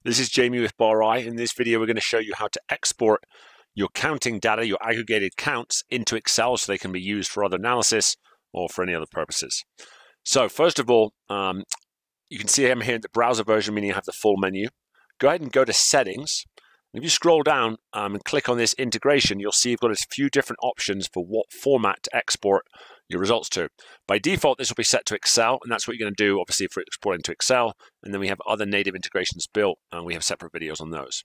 This is Jamie with BarI. In this video, we're going to show you how to export your counting data, your aggregated counts, into Excel so they can be used for other analysis or for any other purposes. So first of all, you can see I'm here in the browser version, meaning I have the full menu. Go ahead and go to Settings. If you scroll down and click on this integration, you'll see you've got a few different options for what format to export your results to. By default, this will be set to Excel, and that's what you're going to do, obviously, for exporting to Excel. And then we have other native integrations built, and we have separate videos on those.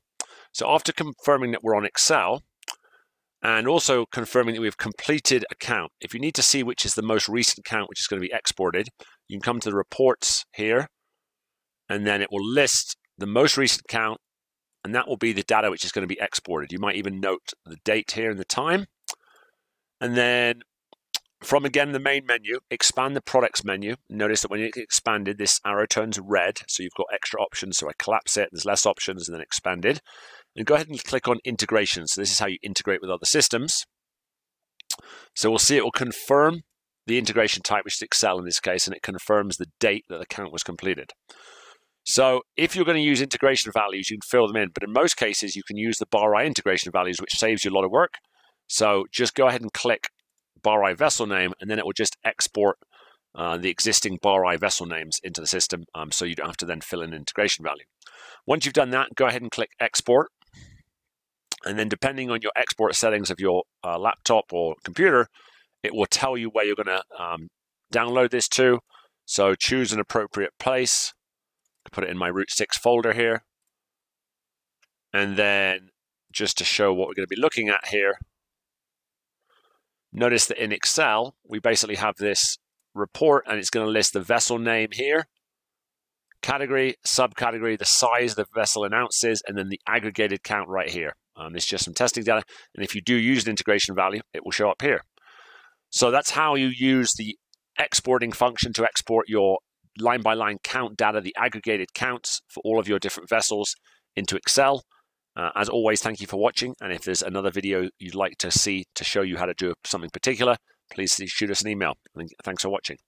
So after confirming that we're on Excel, and also confirming that we've completed a count, if you need to see which is the most recent count which is going to be exported, you can come to the reports here, and then it will list the most recent count, and that will be the data which is going to be exported. You might even note the date here and the time. And then from, again, the main menu, expand the products menu. Notice that when you expanded, this arrow turns red, so you've got extra options. So I collapse it, there's less options, and then expanded. And go ahead and click on integration. So this is how you integrate with other systems. So we'll see it will confirm the integration type, which is Excel in this case, and it confirms the date that the count was completed. So if you're going to use integration values, you can fill them in. But in most cases, you can use the BarI integration values, which saves you a lot of work. So just go ahead and click BarI vessel name, and then it will just export the existing BarI vessel names into the system, so you don't have to then fill in integration value. Once you've done that, go ahead and click Export. And then depending on your export settings of your laptop or computer, it will tell you where you're going to download this to. So choose an appropriate place. Put it in my Root 6 folder here. And then just to show what we're going to be looking at here, notice that in Excel, we basically have this report, and it's going to list the vessel name here, category, subcategory, the size of the vessel in ounces, and then the aggregated count right here. It's just some testing data. And if you do use an integration value, it will show up here. So that's how you use the exporting function to export your line-by-line count data, the aggregated counts for all of your different vessels into Excel. As always, thank you for watching. And if there's another video you'd like to see to show you how to do something particular, please shoot us an email. And thanks for watching.